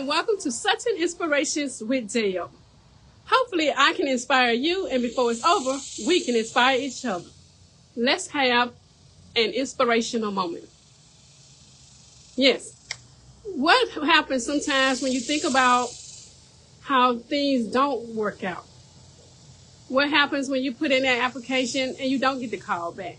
welcome to Sudden Inspirations with Dale. Hopefully I can inspire you, and before it's over, we can inspire each other. Let's have an inspirational moment. Yes. What happens sometimes when you think about how things don't work out? What happens when you put in that application and you don't get the call back?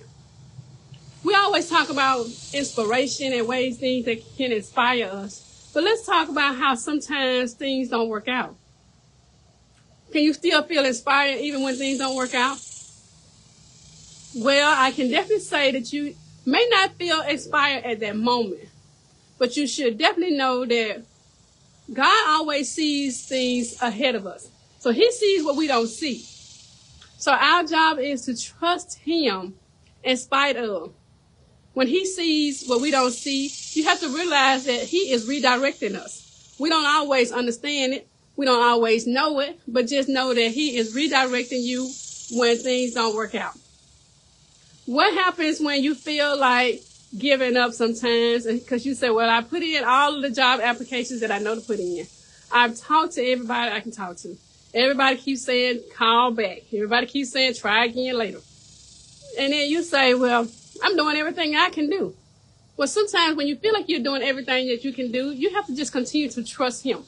We always talk about inspiration and things that can inspire us. But let's talk about how sometimes things don't work out. Can you still feel inspired even when things don't work out? Well, I can definitely say that you may not feel inspired at that moment, but you should definitely know that God always sees things ahead of us. So he sees what we don't see. So our job is to trust him in spite of. When he sees what we don't see, you have to realize that he is redirecting us. We don't always understand it. We don't always know it, but just know that he is redirecting you when things don't work out. What happens when you feel like giving up sometimes? Because you say, well, I put in all of the job applications that I know to put in. I've talked to everybody I can talk to. Everybody keeps saying, call back. Everybody keeps saying, try again later. And then you say, well, I'm doing everything I can do. Well, sometimes when you feel like you're doing everything that you can do, you have to just continue to trust him.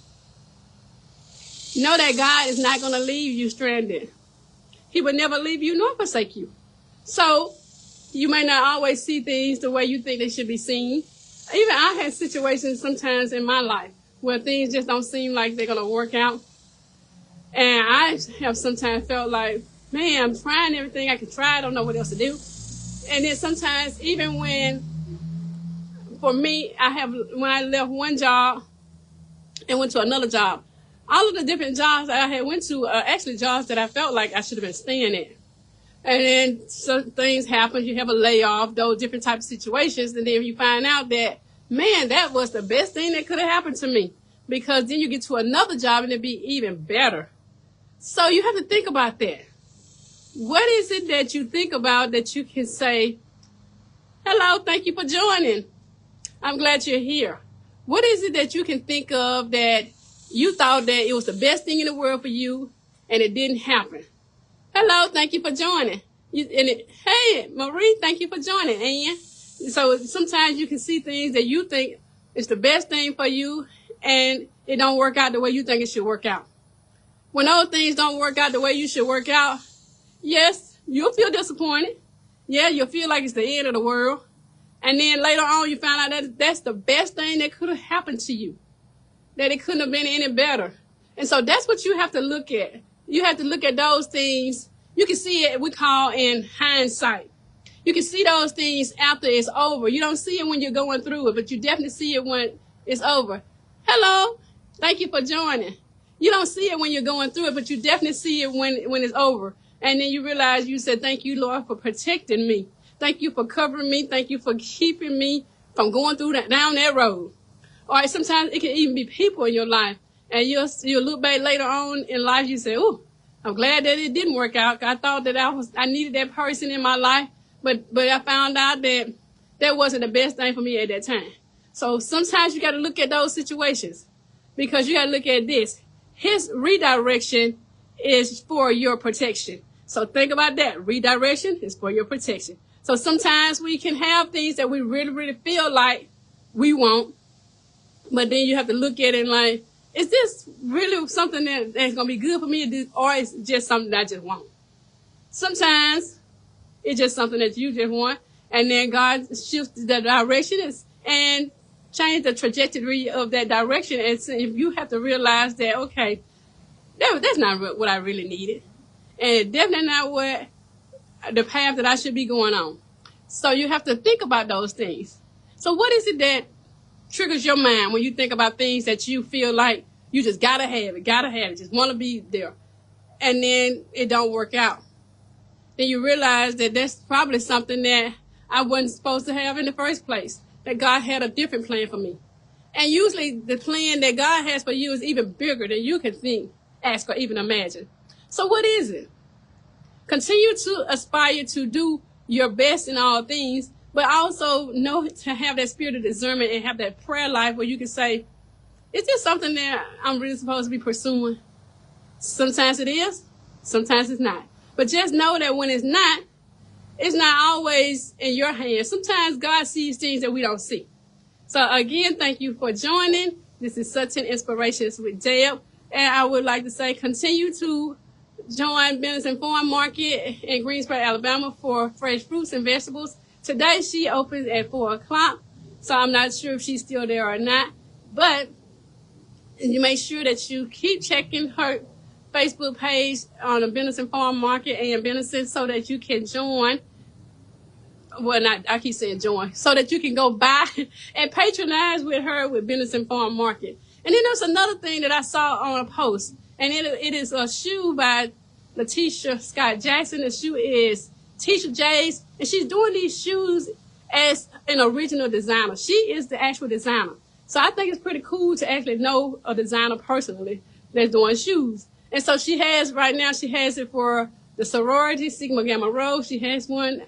Know that God is not going to leave you stranded. He will never leave you nor forsake you. So you may not always see things the way you think they should be seen. Even I had situations sometimes in my life where things just don't seem like they're going to work out. And I have sometimes felt like, man, I'm trying everything I can try. I don't know what else to do. And then sometimes, even for me, when I left one job and went to another job, all of the different jobs that I had went to are actually jobs that I felt like I should have been staying at. And then some things happen. You have a layoff, those different types of situations. And then you find out that, man, that was the best thing that could have happened to me. Because then you get to another job and it'd be even better. So you have to think about that. What is it that you think about that you can say, hello, thank you for joining. I'm glad you're here. What is it that you can think of that you thought that it was the best thing in the world for you and it didn't happen? Hello, thank you for joining. Hey, Marie, thank you for joining. And so sometimes you can see things that you think is the best thing for you and it don't work out the way you think it should work out. When those things don't work out the way you should work out, yes, you'll feel disappointed. Yeah, you'll feel like it's the end of the world. And then later on, you find out that that's the best thing that could have happened to you, that it couldn't have been any better. And so that's what you have to look at. You have to look at those things. You can see it, we call in hindsight. You can see those things after it's over. You don't see it when you're going through it, but you definitely see it when it's over. Hello, thank you for joining. You don't see it when you're going through it, but you definitely see it when it's over. And then you realize you said, thank you, Lord, for protecting me. Thank you for covering me. Thank you for keeping me from going down that road. Or sometimes it can even be people in your life. And you'll look back later on in life, you say, oh, I'm glad that it didn't work out. I thought that I needed that person in my life, but I found out that that wasn't the best thing for me at that time. So sometimes you got to look at those situations because you got to look at this. His redirection is for your protection. So think about that. Redirection is for your protection. So sometimes we can have things that we really, really feel like we want, but then you have to look at it and like, is this really something that's going to be good for me to do, or is it just something that I just want? Sometimes it's just something that you just want, and then God shifts the direction and change the trajectory of that direction. And so if you have to realize that, okay, that's not what I really needed. And definitely not what the path that I should be going on. So you have to think about those things. So what is it that triggers your mind when you think about things that you feel like you just gotta have it, just want to be there, and then it don't work out? Then you realize that that's probably something that I wasn't supposed to have in the first place, that God had a different plan for me. And usually the plan that God has for you is even bigger than you can think, ask, or even imagine. So what is it? Continue to aspire to do your best in all things, but also know to have that spirit of discernment and have that prayer life where you can say, Is this something that I'm really supposed to be pursuing? Sometimes it is, sometimes it's not. But just know that when it's not always in your hands. Sometimes God sees things that we don't see. So again, thank you for joining. This is Such an Inspirations with Deb. And I would like to say, continue to join Benison Farm Market in Greensboro, Alabama for fresh fruits and vegetables. Today she opens at 4 o'clock. So I'm not sure if she's still there or not. But you make sure that you keep checking her Facebook page on the Benison Farm Market and Benison so that you can join. Well, I keep saying join, so that you can go buy and patronize with her with Benison Farm Market. And then there's another thing that I saw on a post, and it is a shoe by Letitia Scott Jackson. The shoe is Tisha J's, and she's doing these shoes as an original designer. She is the actual designer. So I think it's pretty cool to actually know a designer personally that's doing shoes. And so she has it for the sorority, Sigma Gamma Rho. She has one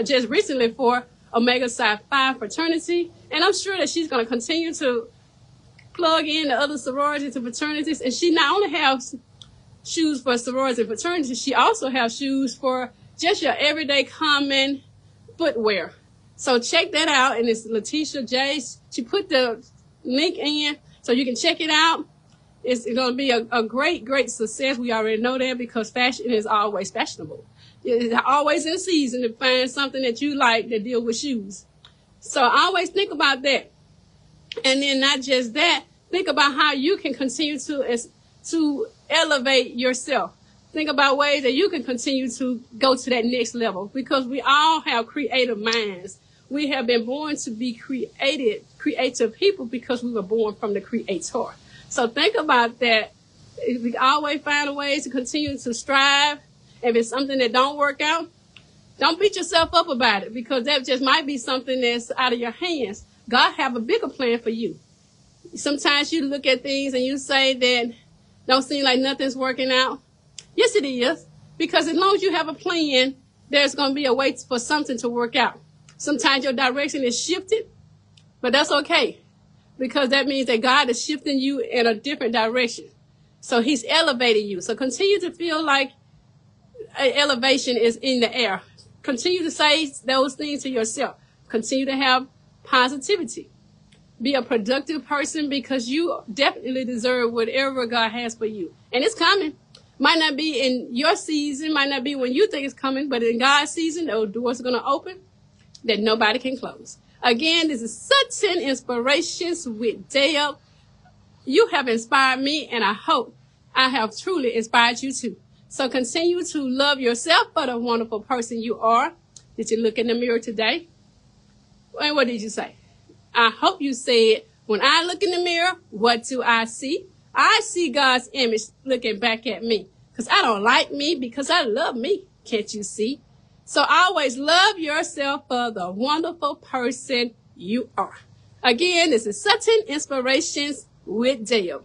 just recently for Omega Psi Phi fraternity. And I'm sure that she's going to continue to plug in the other sororities and fraternities. And she not only has shoes for sororities and fraternities, she also has shoes for just your everyday common footwear. So check that out. And it's Letitia J. She put the link in so you can check it out. It's going to be a great, great success. We already know that because fashion is always fashionable. It's always in season to find something that you like that deal with shoes. So always think about that. And then not just that, think about how you can continue to elevate yourself. Think about ways that you can continue to go to that next level, because we all have creative minds. We have been born to be creative people because we were born from the Creator. So think about that. We always find ways to continue to strive. If it's something that don't work out, don't beat yourself up about it, because that just might be something that's out of your hands. God have a bigger plan for you. Sometimes you look at things and you say that don't seem like nothing's working out. Yes, it is, because as long as you have a plan, there's going to be a way for something to work out. Sometimes your direction is shifted, but that's okay, because that means that God is shifting you in a different direction. So he's elevating you. So continue to feel like elevation is in the air. Continue to say those things to yourself. Continue to have positivity. Be a productive person, because you definitely deserve whatever God has for you. And it's coming. Might not be in your season, might not be when you think it's coming, but in God's season, those doors are going to open that nobody can close. Again, this is Such an Inspirations with Deb. You have inspired me, and I hope I have truly inspired you too. So continue to love yourself for the wonderful person you are. Did you look in the mirror today? And what did you say? I hope you said, when I look in the mirror, what do I see? I see God's image looking back at me, because I don't like me, because I love me. Can't you see? So always love yourself for the wonderful person you are. Again, this is Such an Inspirations with Deb.